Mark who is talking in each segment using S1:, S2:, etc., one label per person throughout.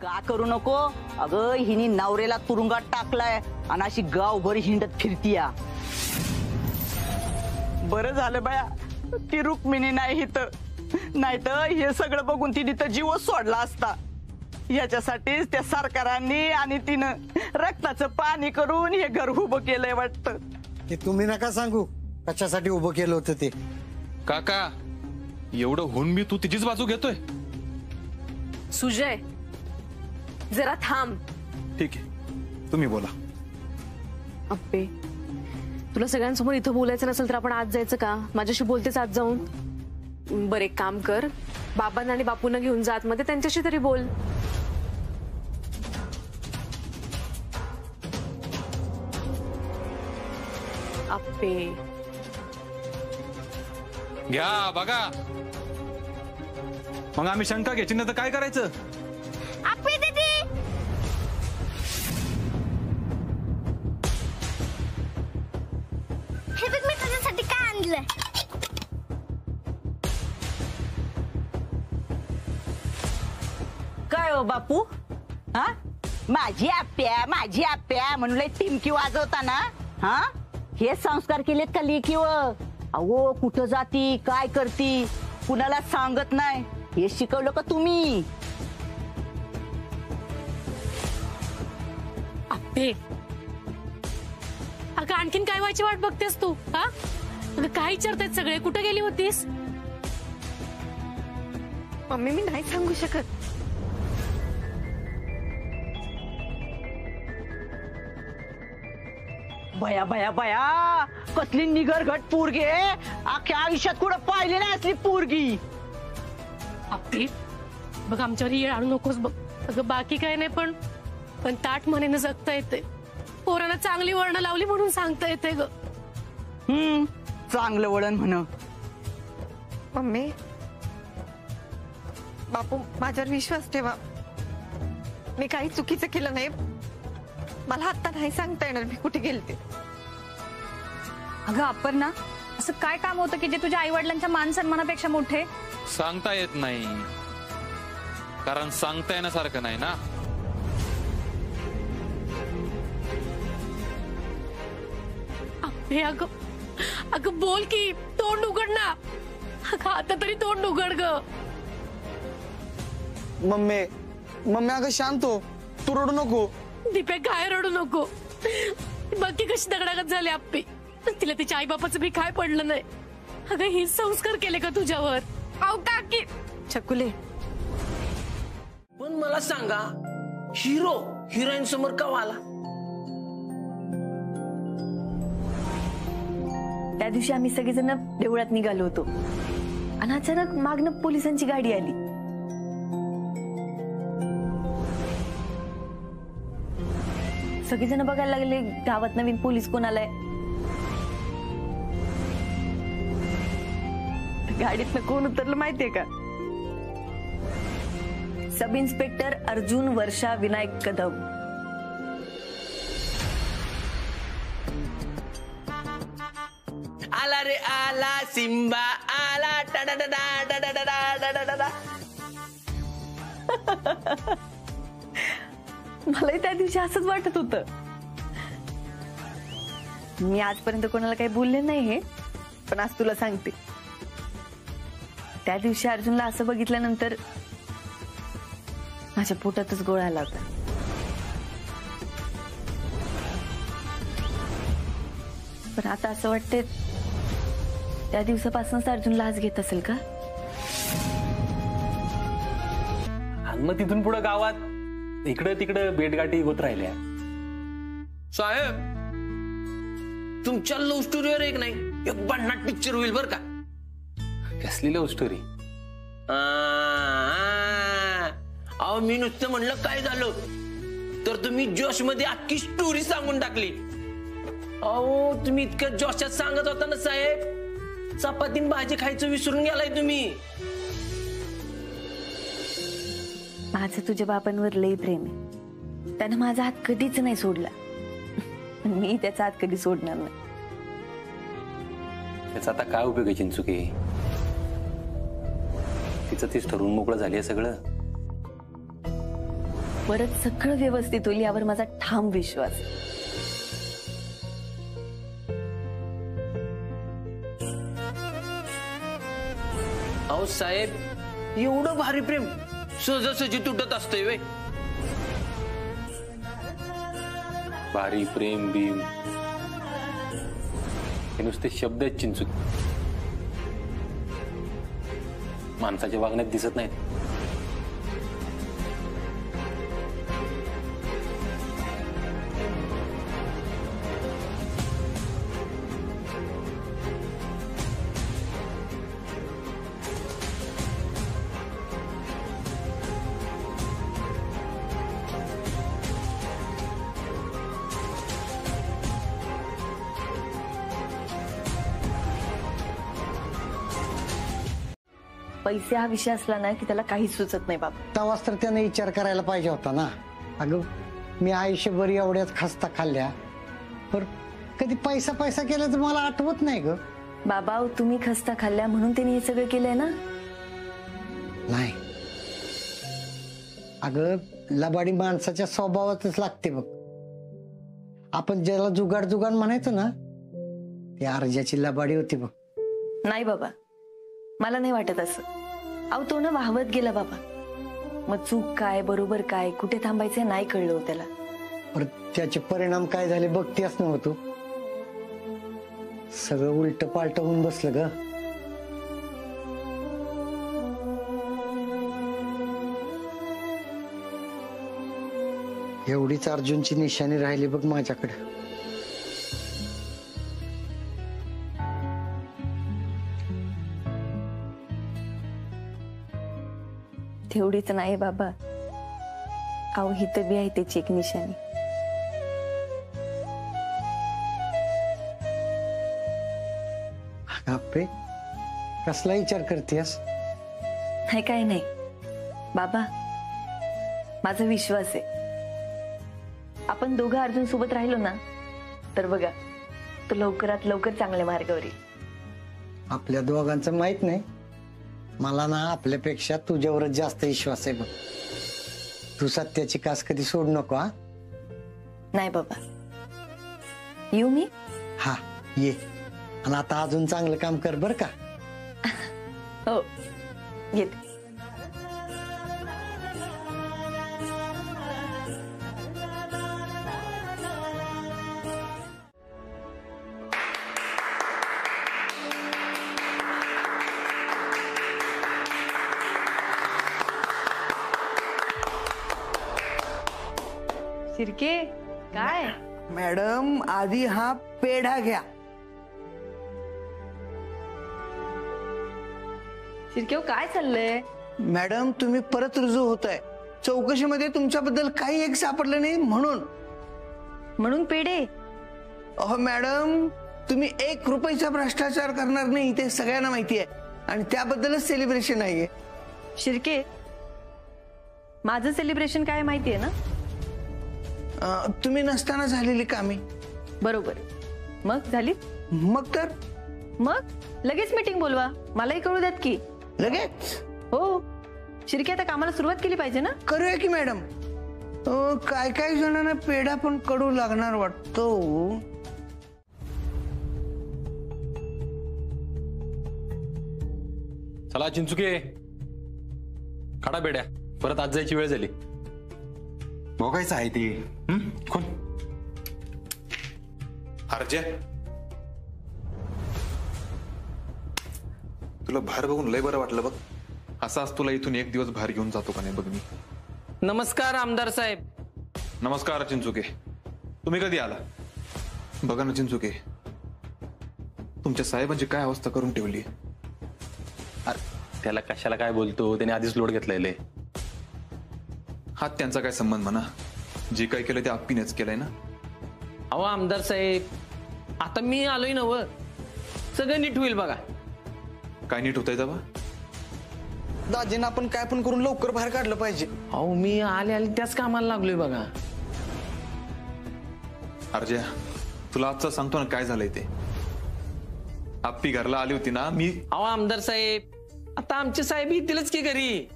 S1: का करू नको? अगं हिनी नवऱ्याला तुरुंगात टाकलाय आणि अशी गावभर हिंडत फिरतीया. बरं झालं बाया ती रुक्मिणी नाही इथं, नाहीतर हे सगळं बघून तिने तर जीवच सोडला असता. याच्यासाठीच त्या सरकारांनी आणि तिनं रक्ताचं पाणी करून हे घर उभं केलंय वाटतं.
S2: ते तुम्ही नका सांगू कशासाठी उभं केलं होतं ते.
S3: काका एवढं होऊन मी तू तिचीच बाजू घेतोय.
S4: सुजय जरा थांब.
S3: ठीक आहे तुम्ही बोला.
S4: अप्पे तुला सगळ्यांसमोर इथं बोलायचं नसेल तर आपण आज जायचं का? माझ्याशी बोलतेच आज जाऊन. बरं एक काम कर, बाबांना आणि बापूंना घेऊन जा आतमध्ये, त्यांच्याशी तरी बोल. अप्पे
S3: घ्या बघा. मग आम्ही शंका घ्यायची नाही तर काय करायचं?
S5: अप्पे दीदी हे बघ मी तुझ्यासाठी काय आणलंय.
S1: काय हो बापू, हा माझी आप्या म्हणून लय टिमकी वाजवता ना? हा हे संस्कार केलेत का लेकीवर? अहो कुठं जाती काय करती कुणाला सांगत नाही हे शिकवलं का तुम्ही?
S6: अप्पे अगं आणखीन काय व्हायची वाट बघतेस तू? हा अगं काय विचारतायत सगळे, कुठे गेली होतीस?
S4: मम्मी मी नाही सांगू शकत.
S1: भया भया भया कसली निगरघट पोरगी आहे. अख्ख्या आयुष्यात कुठं पाहिली नाही असली पोरगी.
S6: अप्पे बघ आमच्यावर येळ आणू नकोस बघ. अगं बाकी काय नाही पण ताट म्हणेनं जगता येते. पोरांना चांगली वळण लावली म्हणून सांगता येते ग.
S1: चांगलं वळण म्हण.
S4: मम्मी बापू माझ्यावर विश्वास ठेवा, मी काही चुकीचं केलं नाही. मला आता नाही सांगता येणार मी कुठे गेलते.
S7: अगं अपर्णा असं काय काम होतं की जे तुझ्या आई वडिलांच्या मान सन्मानापेक्षा मोठे?
S3: सांगता येत नाही कारण सांगता येण्यासारखं नाही ना.
S6: अप्पे अगं बोल की, तोंड उघड ना. अगं आता तरी तोंड उघड ग.
S8: मम्मी अगं शांत हो, तू रडू नको.
S6: दीपे काय रडू नको. बाकी कशी दगडागत झाली अप्पे. तिला तिच्या आई बापाचं बी काय पडलं नाही. अगं हे संस्कार केले का तुझ्यावर? अहो काकी
S4: छकुले
S9: पण मला सांगा हिरो हिरोईन समोर का आला?
S7: त्या दिवशी आम्ही सगळेजण देवळात निघालो होतो आणि अचानक मागणं पोलिसांची गाडी आली. सगळेजण बघायला लागले गावात नवीन पोलीस कोण आलाय. गाडीतनं कोण उतरलं माहितीये का? सब इन्स्पेक्टर अर्जुन वर्षा विनायक कदम.
S9: आला रे आला सिम्बा आला
S7: मलाही त्या दिवशी असंच वाटत होतं. मी आजपर्यंत कोणाला काही बोलले नाही हे, पण आज तुला सांगते. त्या दिवशी अर्जुनला असं बघितल्यानंतर माझ्या पोटातच गोळा आला होता. पण आता असं वाटते त्या दिवसापासूनच अर्जुन लाज घेत असेल का?
S10: मग तिथून पुढे गावात इकडे तिकडे भेटगाठी होत राहिल्या.
S9: साहेब तुमच्या लव्ह स्टोरीवर एक नाही एक भन्नाट पिक्चर होईल बर का.
S10: कसली लव्ह स्टोरी?
S9: अहो मी नुसतं म्हणलं काय झालं तर तुम्ही जोश मध्ये अख्खी स्टोरी सांगून टाकली. अहो तुम्ही इतकं जोशात सांगत होता ना साहेब, चपातीन भाजी खायचं विसरून गेलाय तुम्ही.
S7: माझं तुझ्या बाबांवर लई प्रेम आहे. त्यानं माझा हात कधीच नाही सोडला. मी त्याचा हात कधी सोडणार नाही.
S10: त्याचा आता काय उपयोग आहे चिंचुके? तिचं तीच ठरवून मोकळं झाली सगळं.
S7: परत सगळं व्यवस्थित होईल यावर माझा ठाम विश्वास आहे.
S9: अहो साहेब, एवढं भारी प्रेम सहजासहजी तुटत असतंय वे.
S10: भारी प्रेम बीम हे नुसते शब्द आहेत चिंचुक, माणसाच्या वागण्यात दिसत नाहीत.
S7: पैसे हा विषय असला ना की त्याला काहीच सुचत नाही बाबा.
S2: तेव्हाच तर त्याने विचार करायला पाहिजे होता ना. अगं मी आयुष्यभर एवढ्याच खस्ता खाल्ल्या, पण कधी पैसा पैसा केला तर मला आठवत नाही ग.
S7: बाबा तुम्ही खस्ता खाल्ल्या म्हणून त्यांनी हे सगळं केलंय ना.
S2: नाही अगं, लबाडी माणसाच्या स्वभावातच लागते बघ. आपण ज्याला जुगाड जुगाड म्हणायचो ना, ती अर्जाची लबाडी होती बघ.
S7: नाही बाबा, मला नाही वाटत असं. अहो तो ना वाहवत गेला बाबा. मग चूक काय बरोबर काय कुठे थांबायचं नाही कळलं त्याला.
S2: पण त्याचे परिणाम काय झाले बघतेच नव्हतो. सगळं उलट पालट होऊन बसलं ग. एवढीच अर्जुनची निशाणी राहिली बघ माझ्याकडे.
S7: तेवढीच नाही बाबा, अहो हिथं बी आहे त्याची एक निशाणी.
S2: आपे कसला विचार करतेस?
S7: नाही काय नाही बाबा, माझा विश्वास आहे आपण दोघं अर्जुन सोबत राहिलो ना तर बघा तो लवकरात लवकर चांगल्या मार्गावर येईल.
S2: आपल्या दोघांचं माहित नाही, मला ना आपल्यापेक्षा तुझ्यावरच जास्त विश्वास आहे बघ. तू सत्याची कास कधी सोडू नको. हा
S7: नाही बाबा, येऊ मी.
S2: हा ये, आणि आता अजून चांगलं काम कर बर का.
S7: हो येते. शिर्के काय?
S8: मॅडम आधी हा पेढा घ्या.
S7: शिर्के काय चाललंय?
S8: मॅडम तुम्ही परत रुजू होताय. चौकशीमध्ये तुमच्याबद्दल काही एक सापडलं नाही म्हणून
S7: पेढे.
S8: अहो मॅडम, तुम्ही 1 रुपयाचा भ्रष्टाचार करणार नाही ते सगळ्यांना माहिती आहे, आणि त्याबद्दलच सेलिब्रेशन आहे.
S7: शिर्के माझं सेलिब्रेशन काय माहितीये ना.
S8: तुम्ही नसताना झालेली कामे.
S7: बरोबर. मग झाली?
S8: मग तर
S7: मग लगेच मीटिंग बोलवा, मलाही कळू द्यात की.
S8: लगेच?
S7: हो. शिर्के आता कामाला सुरुवात केली पाहिजे ना.
S8: करूया की मॅडम. काय काय जणांना पेढा पण कडू लागणार वाटतो.
S10: चला चिंचुके काढा बेड्या, परत आज जायची वेळ झाली.
S11: बघायचं आहे ते.
S10: कोण?
S11: अर्जे, तुला बाहेर बघून लय बरं वाटलं बघ. असाच तुला इथून एक दिवस बाहेर घेऊन जातो का नाही बघ मी.
S9: नमस्कार आमदार साहेब.
S11: नमस्कार चिंचुके, तुम्ही कधी आला? बघा ना चिंचुके, तुमच्या साहेबांची काय अवस्था करून ठेवली.
S10: त्याला कशाला काय बोलतो, त्याने आधीच लोड घेतलाय.
S11: हा त्यांचा काय संबंध म्हणा, जे काय केलं ते आप्पीनेच केलंय ना.
S9: अहो आमदार साहेब, आता मी आलोय नव, सगळं नीट होईल बघा.
S11: काय नीट होतंय तेव्हा?
S8: दाजींना आपण काय पण करून लवकर बाहेर काढलं पाहिजे.
S9: अहो मी आले त्याच कामाला लागलोय बघा.
S11: अर्जे, तुला आजचं सांगतो ना काय झालंय ते. आप्पी घरला आली होती ना मी.
S9: अहो आमदार साहेब, आता आमचे साहेब येतीलच की घरी.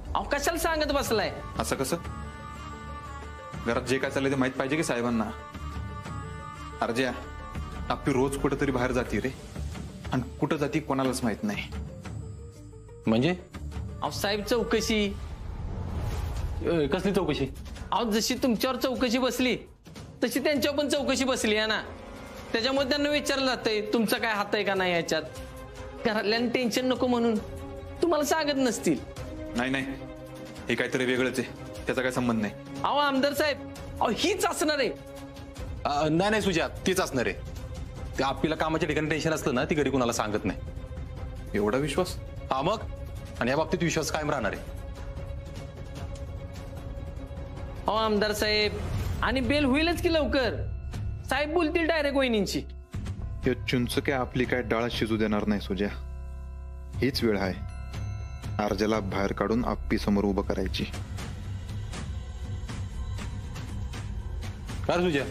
S9: अहो कशाला सांगत बसलाय?
S11: असं कसं? घरात जे काय चाललंय ते माहित पाहिजे की साहेबांना. अर्ज्या, आपली रोज कुठेतरी बाहेर जाते रे, आणि कुठं जाती कोणालाच माहित नाही.
S10: म्हणजे
S9: अहो साहेब चौकशी.
S10: कसली चौकशी?
S9: अहो जशी तुमच्यावर चौकशी बसली तशी त्यांच्यावर पण चौकशी बसली आहे ना. त्याच्यामुळे त्यांना विचारलं जातंय तुमचा काय हात आहे का नाही याच्यात. घरातल्यानं टेन्शन नको म्हणून तुम्हाला सांगत नसतील.
S11: नाही नाही, हे काहीतरी वेगळंच आहे, त्याचा काही संबंध नाही.
S9: अहो आमदार साहेब, अहो हीच असणार आहे.
S10: नाही नाही सुजा, तीच असणार आहे. ते आपल्याला कामाच्या ठिकाणी टेन्शन असतं ना, ती घरी कुणाला सांगत नाही.
S11: एवढा विश्वास?
S10: हा मग, आणि या बाबतीत विश्वास कायम राहणार आहे.
S9: अहो आमदार साहेब, आणि बेल होईलच की लवकर. साहेब बोलतील डायरेक्ट वहिनींची.
S11: हे चिंचुके आपली काय डाळ शिजू देणार नाही सुजा. हीच वेळ आहे अर्जाला बाहेर काढून आप्पी समोर उभं करायची.
S10: काय सुजा?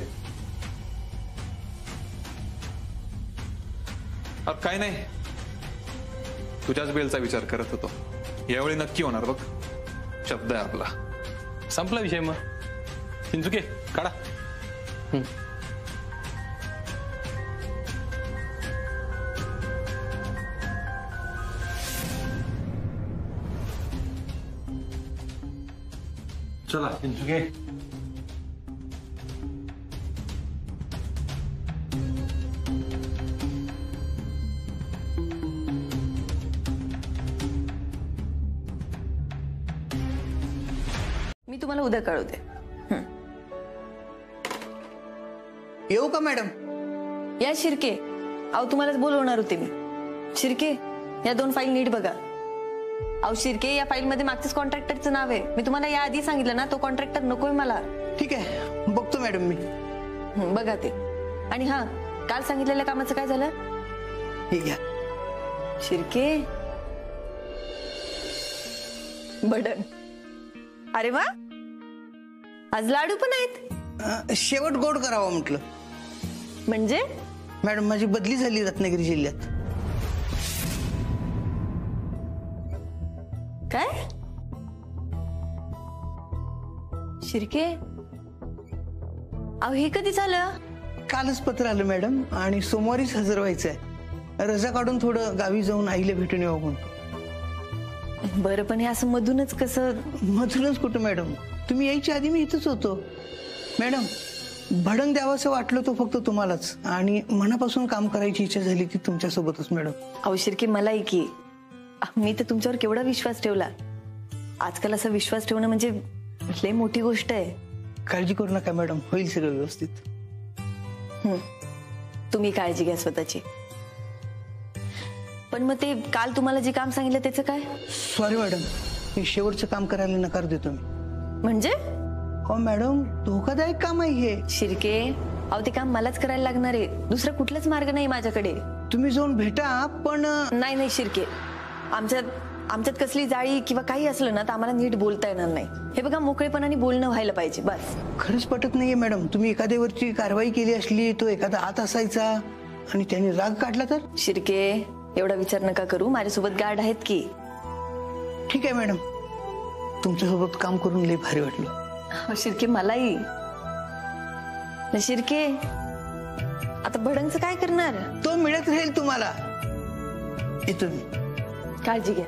S11: काय नाही, तुझ्याच बेलचा विचार करत होतो. यावेळी नक्की होणार बघ, शब्द आहे आपला.
S10: संपला विषय मग. चिंचुके काढा. चला चिंचुके.
S7: मी तुम्हाला उद्या कळवते.
S8: येऊ का मॅडम?
S7: या शिर्के. अहो तुम्हालाच बोलवणार होते मी. शिर्के, या 2 फाईल नीट बघा. अहो शिर्के, या फाईल मध्ये मागच्याच कॉन्ट्रॅक्टरचं नाव आहे. मी तुम्हाला या आधी सांगितलं ना, तो कॉन्ट्रॅक्टर नकोय मला.
S8: ठीक आहे, बघतो मॅडम मी.
S7: बघा ते. आणि हा, काल सांगितलेल्या कामाचं काय झालं?
S8: हे घ्या.
S7: शिर्के, बडन. अरे वा, आज लाडू पण आहेत.
S8: शेवट गोड करावा म्हटलं.
S7: म्हणजे
S8: मॅडम, माझी बदली झाली रत्नागिरी जिल्ह्यात.
S7: काय? शिर्के, अहो हे कधी झालं?
S8: कालच पत्र आलं मॅडम, आणि सोमवारीच हजर व्हायचंय. रजा काढून थोडं गावी जाऊन आईला भेटून यावं म्हणतो.
S7: बरं, पण हे असं मधूनच कसं?
S8: मधूनच कुठं मॅडम, तुम्ही यायच्या आधी मी इथंच होतो. मॅडम, भडंग द्यावंसं वाटलं तो फक्त तुम्हालाच, आणि मनापासून काम करायची इच्छा झाली ती तुमच्यासोबतच मॅडम.
S7: अहो शिर्के, मलाही की. मी तर तुमच्यावर केवढा विश्वास ठेवला. आजकाल असा विश्वास ठेवणं म्हणजे लय मोठी गोष्ट आहे.
S8: काळजी करू नका मॅडम, होईल सगळं व्यवस्थित.
S7: तुम्ही काळजी घ्या स्वतःची. पण मग ते काल तुम्हाला जे काम सांगितलं त्याचं काय?
S8: सॉरी मॅडम, मी शेवटचं काम करायला नकार देतो मी.
S7: म्हणजे?
S8: हो मॅडम, धोकादायक काम आहे हे.
S7: शिर्के, अहो ते काम मलाच करायला लागणार आहे. दुसरा कुठलाच मार्ग नाही माझ्याकडे.
S8: तुम्ही जाऊन भेटा, पण
S7: नाही नाही शिर्के, आमच्यात कसली जाळी किंवा काही असलं ना तर आम्हाला नीट बोलता येणार नाही. हे बघा, मोकळेपणाने बोलणं व्हायला पाहिजे बस.
S8: खरंच पटत नाहीये मॅडम. तुम्ही एखाद्यावरची कारवाई केली असली, तो एखादा आत असायचा आणि त्याने राग काढला तर?
S7: शिर्के, एवढा विचार नका करू. माझ्यासोबत गार्ड आहेत की.
S8: ठीक आहे मॅडम, तुमच्यासोबत काम करून लय भारी वाटलं.
S7: शिर्के, मलाही. शिर्के, आता भडंगचं काय करणार?
S8: तो मिळत राहील तुम्हाला. येतो मी.
S7: काळजी घ्या.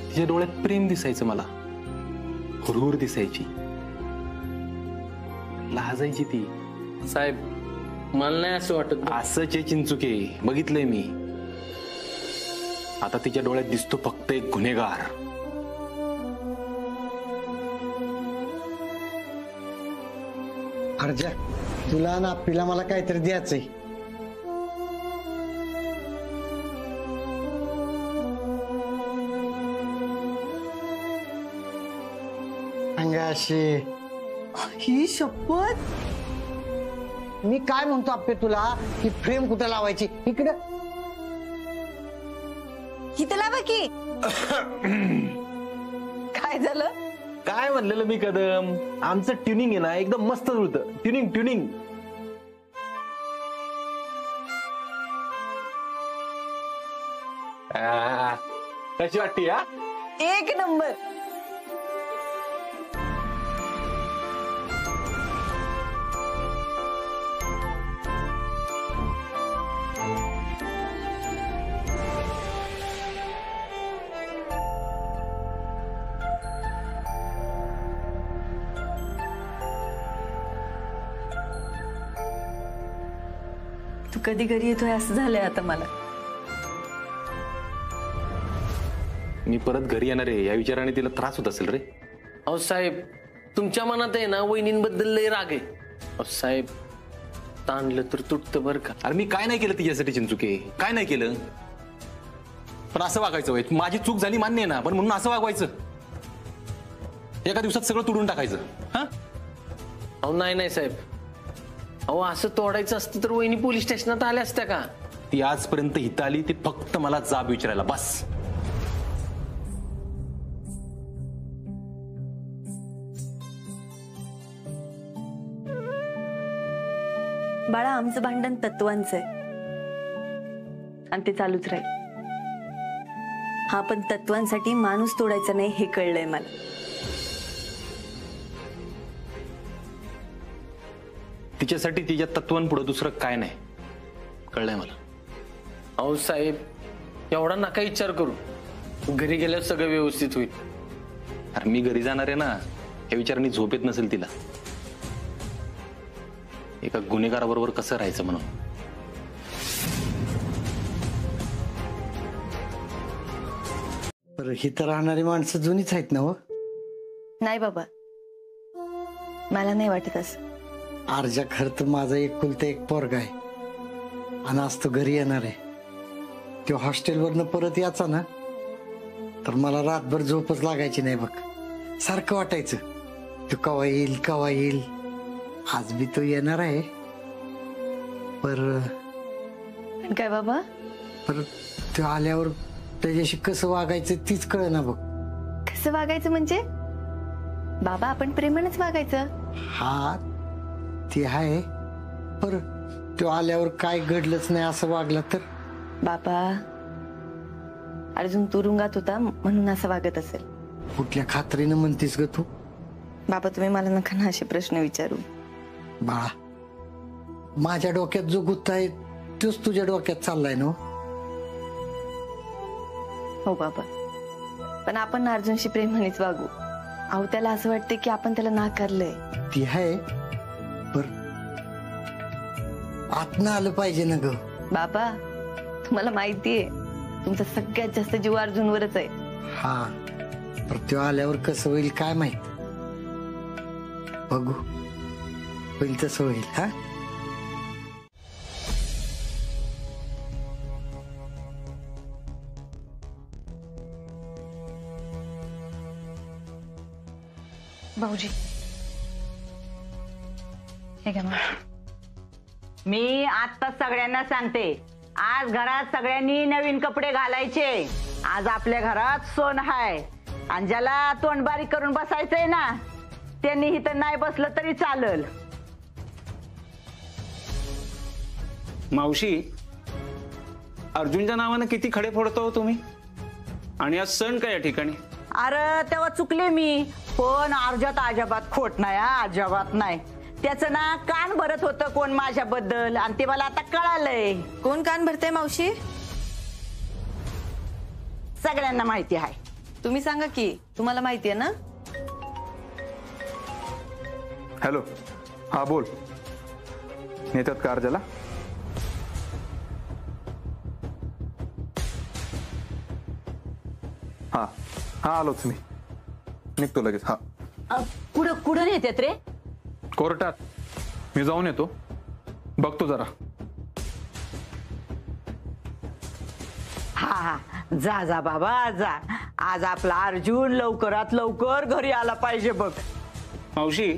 S10: तिच्या डोळ्यात प्रेम दिसायचं मला. हुरहुर दिसायची. लाजायची ती.
S9: साहेब, मला नाही असं वाटत.
S10: असंच आहे चिंचुके, बघितलंय मी. आता तिच्या डोळ्यात दिसतो फक्त एक गुन्हेगार.
S2: अर्जा, तुला ना आपल्याला मला काहीतरी द्यायचंय. अंगाशी
S8: ही शपथ.
S2: मी काय म्हणतो आप्पे तुला, की फ्रेम कुठे लावायची? इकडे
S7: इथं लावा की. काय झालं?
S10: काय म्हणलेलं मी कदम, आमचं ट्युनिंग आहे ना एकदम मस्त जुळतं. Tuning tuning. कशी वाटते हा?
S7: एक नंबर. तू कधी घरी येतोय असं झालंय आता मला.
S10: मी परत घरी येणार आहे या विचाराने तिला त्रास होत असेल रे.
S9: अहो साहेब, तुमच्या मनात आहे ना वहिनींबद्दल लय राग आहे. अहो साहेब, ताणलं तर तुटतं बरं का.
S10: अरे मी काय नाही केलं तिच्यासाठी चिंचुके, काय नाही केलं, पण असं वागायचं वय. माझी चूक झाली मान्य आहे ना, पण म्हणून असं वागवायचं, एका दिवसात सगळं तोडून टाकायचं. हा
S9: अहो नाही नाही साहेब, अहो असं तोडायचं असतं तर वहिनी पोलीस स्टेशनात आल्या असत्या का?
S10: ती आजपर्यंत हित आली ती फक्त मला जाब विचारायला, बस.
S7: बाळा, आमचं भांडण तत्वांचं आहे आणि ते चालूच राहील. हा, पण तत्वांसाठी माणूस तोडायचा नाही हे कळलंय मला.
S10: तिच्यासाठी तिच्या तत्वांपुढे दुसरं काय नाही, कळलंय मला.
S9: अहो साहेब, एवढा नका विचार करू, घरी गेल्यावर सगळं व्यवस्थित होईल.
S10: अरे मी घरी जाणार आहे ना, या विचाराने झोप येत नसेल तिला. एका गुन्हेगाराबरोबर कसं राहायचं म्हणून.
S2: बरं, इथं राहणारी माणसं जुनीच आहेत ना हो?
S7: नाही बाबा, मला नाही वाटत असं.
S2: अर्जा खर तर माझा एकुलता एक पोरगा आहे आणि आज तो घरी येणार आहे. तो हॉस्टेलवरनं परत याचा ना तर मला रातभर झोपच लागायची नाही बघ. सारखं वाटायचं तो कवा येईल कवा येईल. आज बी तो येणार आहे.
S7: पण काय बाबा,
S2: पर तो आल्यावर त्याच्याशी कसं वागायचं तीच कळ ना बघ.
S7: कसं वागायचं म्हणजे बाबा, आपण प्रेमानेच वागायचं.
S2: हा ते आहे, पर तो आल्यावर काय घडलंच नाही असं वागला तर.
S7: बाबा, अर्जुन तुरुंगात होता म्हणून असं वागत असेल.
S2: कुठल्या खात्रीनं म्हणतीस ग तू?
S7: बाबा, तुम्ही मला नका ना असे प्रश्न विचारू.
S2: बाळा, माझ्या डोक्यात जो गुत्ता आहे तोच तुझ्या डोक्यात चाललाय ना.
S7: हो बाबा, पण आपण अर्जुनशी प्रेमानेच वागू. अहो, त्याला असं वाटतं की आपण त्याला नाकारलंय.
S2: ती आहे, पर आतनं आलं पाहिजे ना ग.
S7: बाबा, तुम्हाला माहितीये तुमचा सगळ्यात जास्त जीव अर्जुनवरच आहे.
S2: हा, पर तो आल्यावर कसं होईल काय माहित. बघू, होईल तसं होईल. हा,
S12: भाऊजी हे घ्या.
S1: मी आता सगळ्यांना सांगते, आज घरात सगळ्यांनी नवीन कपडे घालायचे. आज आपल्या घरात सोन हाय आणि ज्याला तोंड बारीक करून बसायचंय ना त्यांनी इथं नाही बसलं तरी चालल.
S13: मावशी, अर्जुनच्या नावानं किती खडे फोडतो तुम्ही, आणि आज सण काय या ठिकाणी?
S1: अरे तेव्हा चुकले मी, पण अर्जात अजिबात खोट नाही. अजिबात नाही. त्याचं ना कान भरत होतं कोण माझ्याबद्दल आणि ते मला आता कळालंय.
S7: कोण कान भरते मावशी?
S1: सगळ्यांना माहिती आहे.
S7: तुम्ही सांगा की, तुम्हाला माहिती आहे ना?
S11: हॅलो, हा बोल. नेतात का अर्जाला? हा हा, आलोच मी, निघतो लगेच. हा,
S1: कुठं नेतात रे?
S11: कोर्टात. मी जाऊन येतो, बघतो जरा.
S1: हा हा, जा जा बाबा जा. आज आपला अर्जुन लवकरात लवकर घरी आला पाहिजे बघ.
S13: मावशी,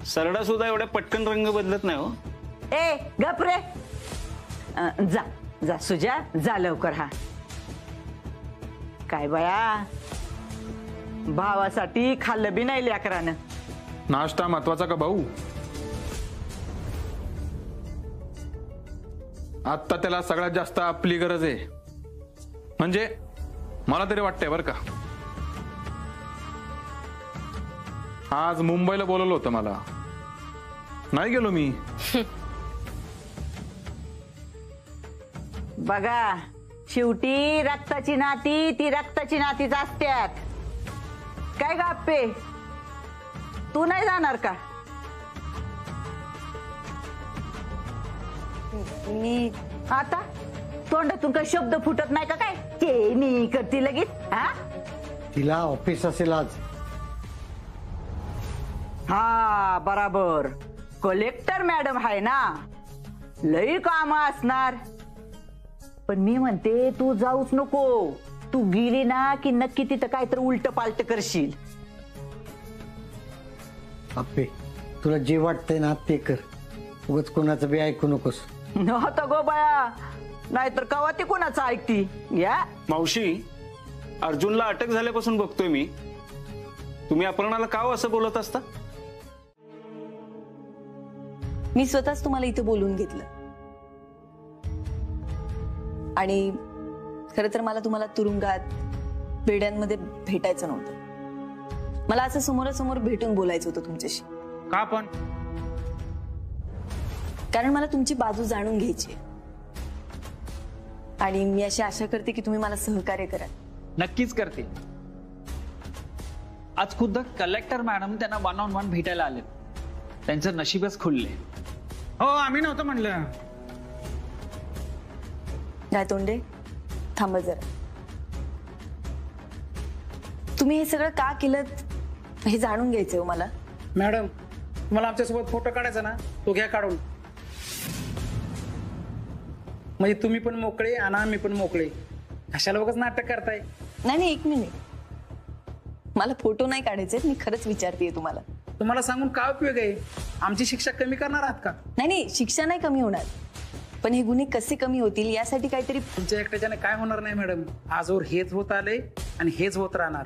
S13: सरडा सुद्धा एवढ्या पटकन रंग बदलत नाही हो.
S1: ए गप रे. जा जा सुजा, जा लवकर. हा, काय बया, भावासाठी खाल्लं बी नाही लेकरानं.
S11: नाश्ता महत्वाचा का भाऊ? आता त्याला सगळ्यात जास्त आपली गरज आहे.
S3: म्हणजे मला तरी वाटतंय बरं का, आज मुंबईला बोलवलं होतं मला, नाही गेलो मी.
S1: बघा, शेवटी रक्ताची नाती ती रक्ताची नातीच असत्यात. काय गप्पे, तू नाही जाणार का?
S7: मी
S1: आता तोंडातून काही शब्द फुटत नाही का? काय ते मी करते लगेच. हा
S2: तिला ऑफिस असेल आज.
S1: हा बराबर, कलेक्टर मॅडम आहे ना, लई काम असणार. पण मी म्हणते तू जाऊच नको. तू गेली ना की नक्की तिथं काहीतरी उलट पालट करशील.
S2: अप्पे, तुला जे वाटतंय ना ते कर, उगाच कोणाचं बी ऐकू नकोस.
S1: नव्हतं गो बाया, नाहीतर कवा ती कोणाचं ऐकती. या
S13: मावशी, अर्जुनला अटक झाल्यापासून बघतोय मी, तुम्ही अपर्णाला का असं बोलत असता?
S7: मी स्वतःच तुम्हाला इथे बोलून घेतलं. आणि खरं तर मला तुम्हाला तुरुंगात बेड्यांमध्ये भेटायचं नव्हतं. मला असं समोरासमोर भेटून बोलायचं होतं तुमच्याशी.
S13: का पण?
S7: कारण मला तुमची बाजू जाणून घ्यायची आणि मी अशी आशा करते की तुम्ही मला सहकार्य कराल.
S14: नक्कीच करते. आज खुद्द कलेक्टर मॅडम त्यांना 1 on 1 भेटायला आले. त्यांचं नशीबच खुलले.
S13: हो, आम्ही नव्हतं म्हणलं.
S7: गायतोंडे, थांबा जरा. तुम्ही हे सगळं का केलं हे जाणून घ्यायचंय हो मला.
S15: मॅडम, तुम्हाला आमच्यासोबत फोटो काढायचा ना, तो घ्या काढून. म्हणजे तुम्ही पण मोकळे आणि आम्ही पण मोकळे. कशाला उगाच नाटक करताय?
S7: नाही, एक मिनिट. मला फोटो नाही काढायचे, मी खरंच विचारतेय तुम्हाला.
S15: तुम्हाला सांगून काय उपयोग आहे? आमची शिक्षा कमी करणार आहात का?
S7: नाही, शिक्षा नाही कमी होणार, पण हे गुन्हे कसे कमी होतील यासाठी काहीतरी.
S15: तुमच्या एकट्याच्याने काय होणार नाही मॅडम. आजवर हेच होत आले आणि हेच होत राहणार.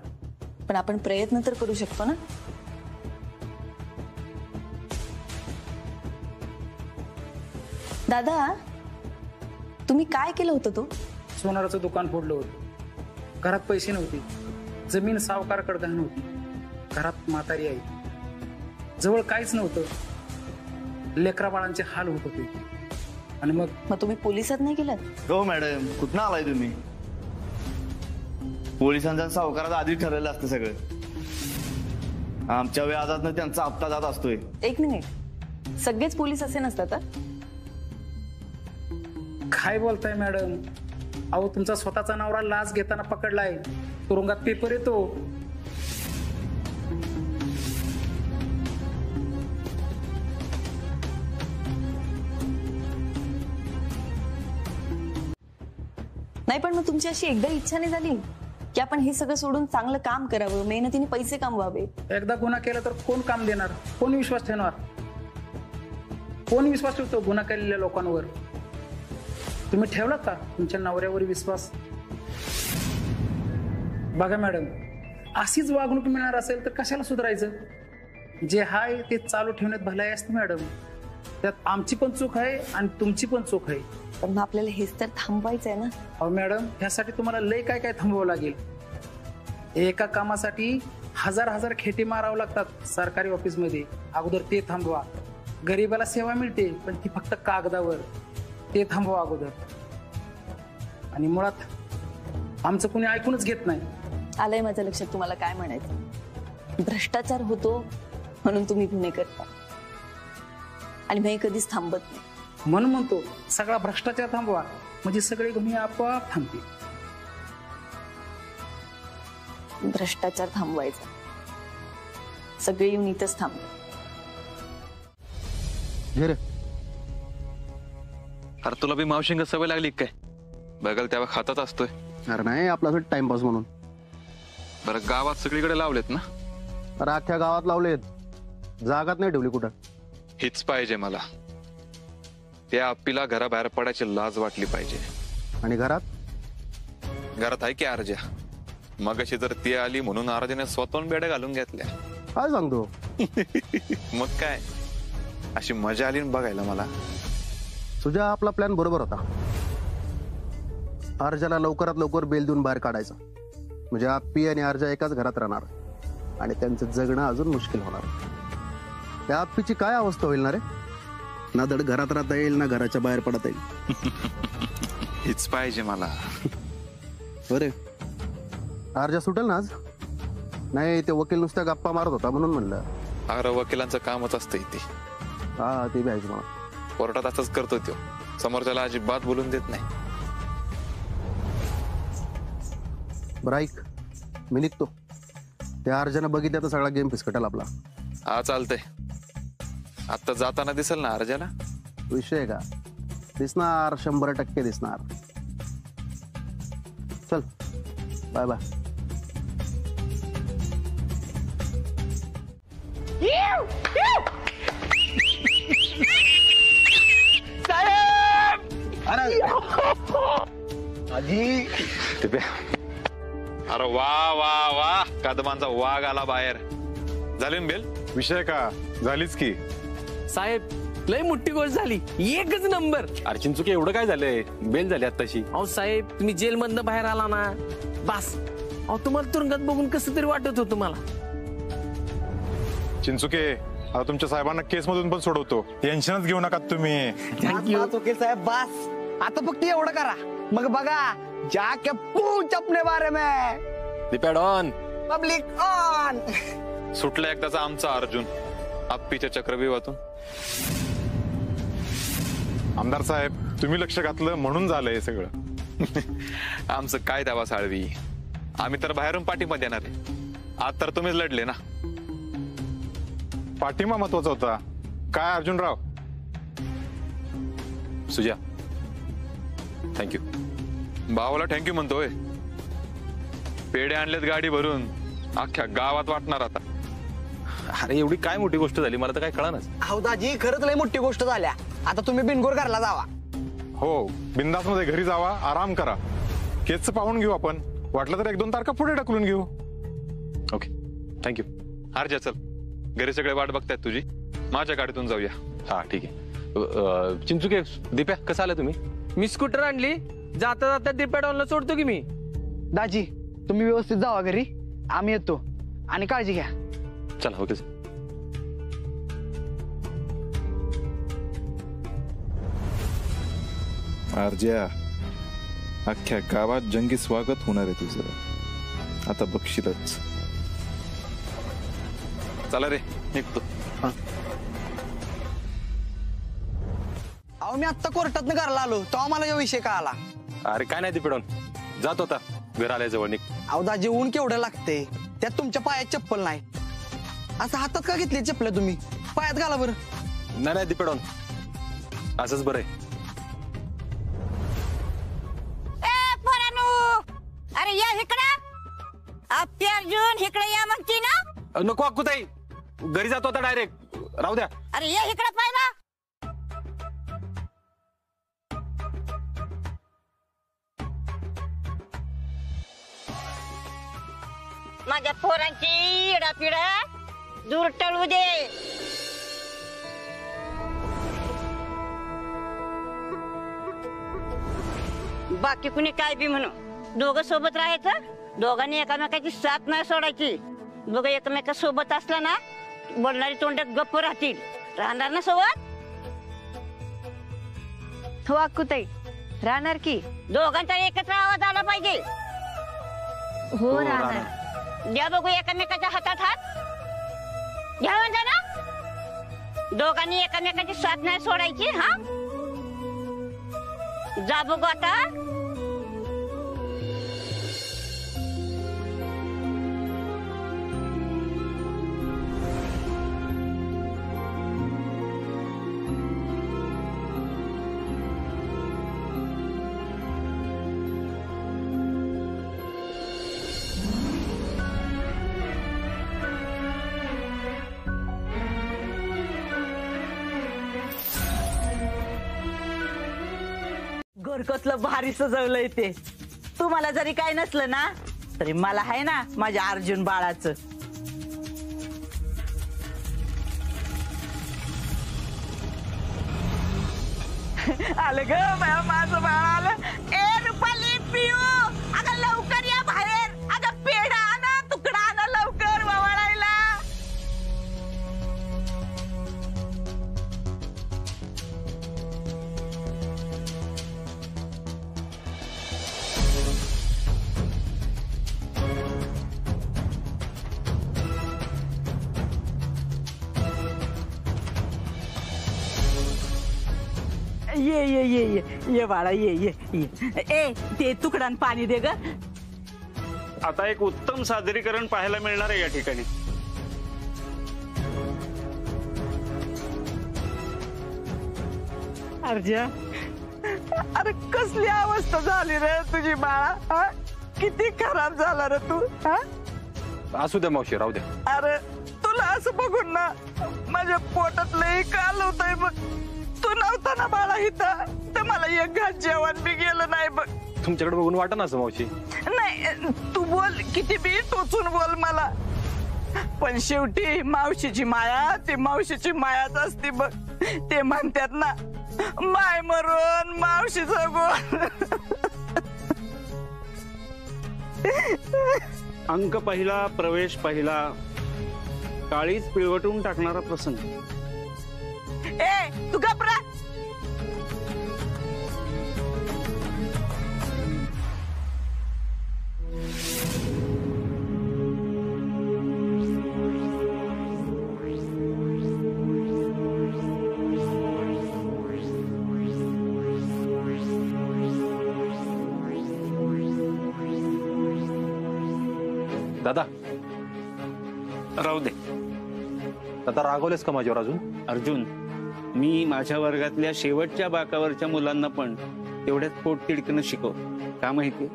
S7: पण आपण प्रयत्न तर करू शकतो ना. दादा, तुम्ही काय केलं होतं? तो
S15: सोनाराचं दुकान फोडलं होतं. घरात पैसे नव्हते, जमीन सावकारकडे गहाण होती, घरात म्हातारी आई, जवळ काहीच नव्हतं. लेकरा बाळांचे हाल होत होते. आणि मग
S7: तुम्ही पोलिसात नाही गेलात?
S16: हो मॅडम, कुठनं आलाय तुम्ही? पोलिसांच्या सावकारात आधी ठरलेलं असतं सगळं. आमच्या व्याजातनं त्यांचा हप्ता जात असतोय.
S7: एक मिनिट, सगळेच पोलीस असे नसतात?
S15: काय बोलताय मॅडम? अहो, तुमचा स्वतःचा नवरा लाच घेताना पकडलाय. तुरुंगात पेपर येतो.
S7: नाही, पण मग तुमची अशी एकदा इच्छा नाही झाली की आपण हे सगळं सोडून चांगलं काम करावं, मेहनतीने पैसे कमवावे?
S15: एकदा गुन्हा केला तर कोण काम देणार? कोण विश्वास ठेवणार? कोण विश्वास ठेवतो गुन्हा केलेल्या लोकांवर? तुम्ही ठेवलात का तुमच्या नवऱ्यावर विश्वास? बघा मॅडम, अशीच वागणूक मिळणार असेल तर कशाला सुधारायचं? जे हाय ते चालू ठेवण्यात भलाई असते मॅडम. त्यात आमची पण चूक आहे आणि तुमची पण चूक आहे.
S7: पण मग आपल्याला हेच तर थांबवायचं आहे ना.
S15: अहो मॅडम, ह्यासाठी तुम्हाला लय काय काय थांबवावं लागेल. एका कामासाठी हजार खेटे मारावं लागतात सरकारी ऑफिसमध्ये. अगोदर ते थांबवा. गरीबाला सेवा मिळते पण ती फक्त कागदावर. ते थांबवा अगोदर. आणि मुळात आमचं कुणी ऐकूनच घेत नाही.
S7: आलंय माझ्या लक्षात तुम्हाला काय म्हणायचं. भ्रष्टाचार होतो म्हणून तुम्ही गुन्हे करता आणि मी कधीच थांबत नाही.
S15: म्हणून म्हणतो सगळा भ्रष्टाचार थांबवा, म्हणजे सगळे गुन्हे आपोआप थांबतील.
S7: भ्रष्टाचार थांबवायचा, सगळे येऊन इथंच थांबले.
S3: अरे तुला बी मावशिंग सवय लागली काय? बघल तेव्हा खातात असतोय.
S17: अरे नाही, आपला टाइमपास म्हणून.
S3: बरं, गावात सगळीकडे लावलेत ना?
S17: अरे अख्ख्या गावात लावलेत, जागात नाही ठेवली कुठं.
S3: हीच पाहिजे मला. त्या आप्पीला घराबाहेर पडायची लाज वाटली पाहिजे.
S17: आणि घरात
S3: आहे की आरजा. मग अशी जर ती आली म्हणून आरजाने स्वतःहून बेड्या घालून घेतल्या.
S17: काय सांगतो?
S3: मग काय, अशी मजा आली बघायला मला.
S17: तुझा आपला प्लॅन बरोबर होता. अर्जाला लवकरात लवकर बेल देऊन बाहेर काढायचा, म्हणजे आप्पी आणि अर्जा एकाच घरात राहणार आणि त्यांचं जगणं अजून मुश्किल होणार. त्या आप्पीची काय अवस्था होईल ना रे? ना धड घरात राहता येईल ना घराच्या बाहेर पडता येईल.
S3: हीच पाहिजे मला.
S17: बरे अर्जा सुटेल ना आज? नाही, ते वकील नुसत्या गप्पा मारत होता म्हणून म्हणलं.
S3: अरे वकिलांचं कामच असतं इथे.
S17: हा ते बी आहेच मला.
S3: कोर्टात असंच करतो तो, समोरच्याला अजिबात बोलून देत नाही.
S17: बरं ऐक, मी निघतो. त्या अर्जानं बघितलं तर सगळा गेम फिसकटेल आपला.
S3: हा चालतंय. आता जाताना दिसेल ना अर्जाला?
S17: विषय का? दिसणार, 100% दिसणार. चल बाय बाय.
S3: अरे वा वा वा, कदमांचा वाघ आला बाहेर. झाली ना बेल?
S11: विषय का झालीच की
S9: साहेब. लय मोठी गोष्ट झाली, एकच नंबर.
S10: अरे चिंचुके एवढं काय झालंय? बेल झाली आत्ताशी.
S9: अहो साहेब, तुम्ही जेल मधनं बाहेर आला ना, बस. अहो तुम्हाला तुरुंगात बघून कसं तरी वाटत होतं मला.
S11: चिंचुके, आता तुमच्या साहेबांना केस मधून पण सोडवतो, टेन्शनच घेऊ नका तुम्ही.
S8: वकील साहेब बस, आता फक्त एवढं करा, मग बघा जाके पूछ अपने बारे में.
S10: Depend on
S8: public on.
S3: सुटला एकदाचा आमचा अर्जुन आप्पीच्या चक्रव्यूहातून.
S11: आमदार साहेब, तुम्ही लक्ष घातलं म्हणून झालंय हे सगळं.
S3: आमचं काय दावा साळवी, आम्ही तर बाहेरून पाठिंबा देणार आहे. आज तर तुम्हीच लढले ना.
S11: पाठिंबा महत्वाचा होता काय अर्जुनराव?
S10: सुजा थँक्यू.
S3: भावाला थँक्यू म्हणतोय. पेढे आणलेत गाडी भरून, अख्ख्या गावात वाटणार आता.
S10: अरे एवढी काय मोठी गोष्ट झाली, मला तर काय कळानच.
S8: हो दाजी, खरंच लय मोठी गोष्ट झाल्या. आता तुम्ही बिनगोर घरला जावा.
S11: हो, बिंदास मध्ये घरी जावा, आराम करा. केसचं पाहून घेऊ आपण, वाटलं तर 1-2 तारखा पुढे ढकलून घेऊ.
S10: Okay thank you.
S3: अर्जा चल, घरी सगळे वाट बघतायत तुझी, माझ्या गाडीतून जाऊया.
S10: हा ठीक आहे. चिंचुके, दीप्या कसं आलं तुम्ही?
S9: मी स्कूटर आणली, जाता जाता डिपेंडॉनला सोडतो की मी.
S8: दाजी तुम्ही व्यवस्थित जावा घरी, आम्ही येतो, आणि काळजी घ्या.
S10: चला ओके.
S11: अर्ज्या, अख्ख्या गावात जंगी स्वागत होणार आहे तुझं, आता बघशीलच.
S3: चला रे, निघतो.
S8: अहो मी आत्ता कोर्टातनं घरला आलो, तेव्हा मला या विषय का आला.
S10: अरे काय नाही दीपेडॉन, जातो आता घर आल्या जवळ. निघ.
S8: अहो दाजी, ऊन केवढं लागते, त्यात तुमच्या पायात चप्पल नाही. असं हातात का घेतली चप्पल तुम्ही? पायात घाला बरं.
S10: नाही नाही दीपेडॉन, असंच बरं आहे.
S1: अरे या इकडं, आप्पी अर्जुन इकडे या म्हणती ना.
S10: नको अक्कूताई, घरी जातो आता डायरेक्ट, राहू द्या.
S1: अरे या इकडे पाहिला. माझ्या पोरांची इडापिडा दूर टळू दे. बाकी कुणी काय बी म्हणू, दोघं सोबत राहायचं. दोघांनी एकामेकाची साथ नाही सोडायची. दोघं एकमेका सोबत असला ना, बोलणारी तोंडात गप्प राहतील. राहणार ना सोबत?
S7: हो अक्कूताई, राहणार की.
S1: दोघांचा एकत्र आवाज आला पाहिजे.
S7: हो राहणार.
S1: द्या बघू एकमेकाच्या हातात हात घ्या म्हणता ना. दोघांनी एकमेकाची साथ नाही सोडायची. हा जा बघू आता. घरकसलं भारी सजवलंय ते. तुम्हाला जरी काय नसलं ना, तरी मला आहे ना माझ्या अर्जुन बाळाचं. आलं ग माझं बाळ आलं. ए रुपाली पिऊ अगं लवकर या बाहेर. अगं पेढा आणा, तुकडा आणा लवकर ववाळायला. ये ये ये ये ये बाळा ये ये ये. ए ते तुकडान पाणी दे ग.
S13: आता एक उत्तम सादरीकरण पाहायला मिळणार आहे या ठिकाणी.
S1: अर्जा अरे कसली अवस्था झाली रे तुझी बाळा. हा? किती खराब झाला रे तू. हा?
S10: असू द्या मावशी, राहू द्या.
S1: अरे तुला असं बघून ना माझ्या पोटात लई काल होतंय बघ. तू नव्हता ना बाळा इथं तर मला एक घास जेवण बी गेलं नाही बघ.
S10: तुमच्याकडे बघून वाटत ना असं मावशी.
S1: नाही तू बोल किती बी टोचून बोल मला, पण शेवटी मावशीची माया ती मावशीची मायाच असते बघ. ते म्हणतात ना माय मरून मावशी जगून.
S13: अंक पहिला, प्रवेश पहिला, काळीच पिळवटून टाकणारा प्रसंग.
S1: ए तू घबरा.
S10: दादा
S13: राहू दे.
S10: दादा रागवलेस का माझ्यावर अजून?
S13: अर्जुन, मी माझ्या वर्गातल्या शेवटच्या बाकावरच्या मुलांना पण तेवढ्याच पोट तिडकणं शिकव. का माहिती,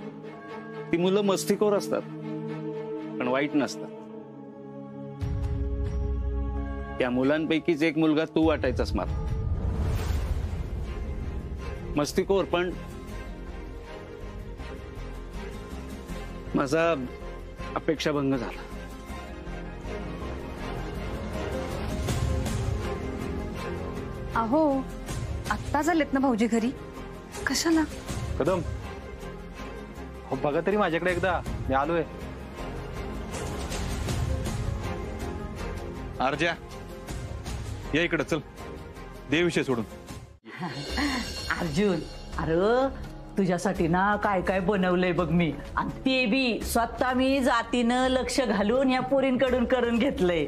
S13: ती मुलं मस्तीखोर असतात पण वाईट नसतात. त्या मुलांपैकीच एक मुलगा तू वाटायचास मला. मस्तीखोर पण माझा अपेक्षाभंग झाला.
S12: अहो आत्ता झालेत ना भाऊजी घरी, कशाला?
S10: कदम हो बघा तरी माझ्याकडे एकदा, मी आलोय.
S11: अर्जा या इकडे चल, दे विषय सोडून.
S1: अर्जुन अरे तुझ्यासाठी ना काय काय बनवलंय बघ मी, आणि ते बी स्वतः मी जातीनं लक्ष घालून या पोरींकडून करून घेतलंय.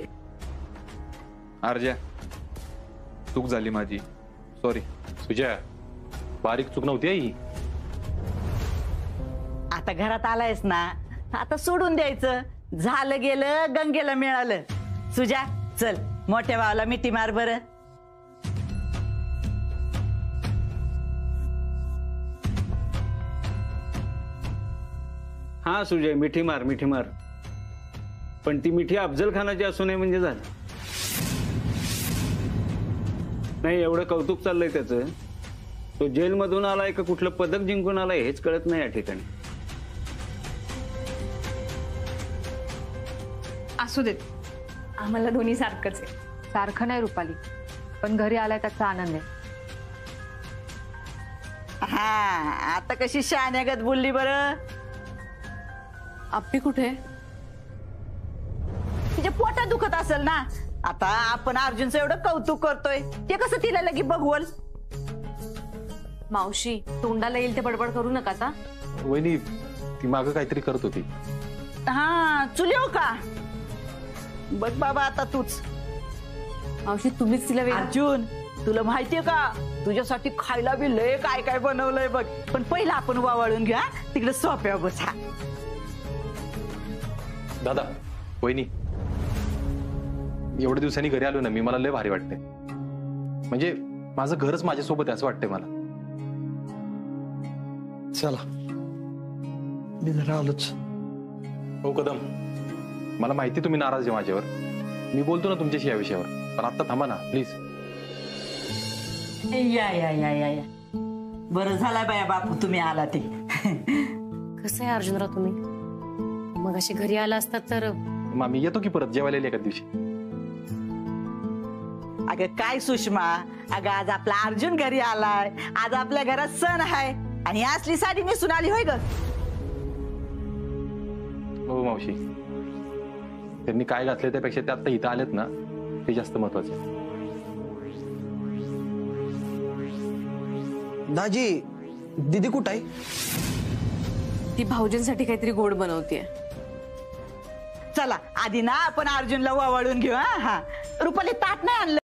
S11: अर्जा चूक झाली माझी, सॉरी.
S10: तुझ्या बारीक चूक नव्हती आई.
S1: आता घरात आलायस ना, आता सोडून द्यायचं. झालं गेलं गंगेला मिळालं. सुजा चल मोठ्या भावाला मिठी मार बरं.
S13: हा सुजय, मिठी मार मिठी मार. पण ती मिठी अफजल खानाची असू नये म्हणजे झालं. नाही एवढं कौतुक चाललंय त्याचं, तो जेलमधून आलाय का कुठलं पदक जिंकून आलाय हेच कळत नाही या ठिकाणी.
S12: असू देत, आम्हाला दोन्ही सारखंच आहे. सारखं नाही रुपाली, पण घरी आलाय त्याचा आनंद आहे.
S1: हा आता कशी शहाण्यागत बोलली बरं.
S4: आप्पी कुठे?
S1: तिच्या पोटात दुखत असेल ना. आता आपण अर्जुनचं एवढं कौतुक करतोय, ते कसं तिला लगी बघवल.
S4: मावशी तोंडाला येईल ते बडबड करू नका आता.
S10: वहिनी ती मागं काहीतरी करत होती.
S1: हा चुलीव का बघ बाबा आता तूच.
S4: मावशी तुम्हीच तिला
S1: अर्जुन तुला माहितीये का तुझ्यासाठी खायला बी लय काय काय बनवलंय बघ. पण पहिला आपण वावळून घ्या तिकडे सोप्या बसा.
S10: दादा वहिनी एवढ्या दिवसांनी घरी आलो ना मी, मला लय भारी वाटते. म्हणजे माझं घरच माझ्यासोबत आहे असं वाटतंय मला.
S2: चला मी जरा आलोच.
S10: हो कदम, मला माहिती तुम्ही नाराज आहे माझ्यावर, मी बोलतो ना तुमच्याशी या विषयावर, पण आता थांबा ना प्लीज.
S1: या या या या या बरं झालाय बाया बापू तुम्ही आला ते.
S6: कसं आहे अर्जुनराव तुम्ही? मग अशी घरी आला असतात तर.
S10: मी येतो की परत जेवायला एका दिवशी.
S1: अगं काय सुषमा, अगं आज आपला अर्जुन घरी आलाय, आज आपल्या घरात सण आहे. आणि असली साडी नेसून आली होय ग.
S10: हो मावशी, त्यांनी काय घातले त्यापेक्षा ते आता इथं आलेत ना, ते जास्त महत्वाचे.
S8: दाजी, दीदी कुठं आहे?
S4: ती भाऊजींसाठी काहीतरी गोड बनवतीये.
S1: चला आधी ना आपण अर्जुनला वावळून घेऊ. हा रुपाली ताट नाही आणलं.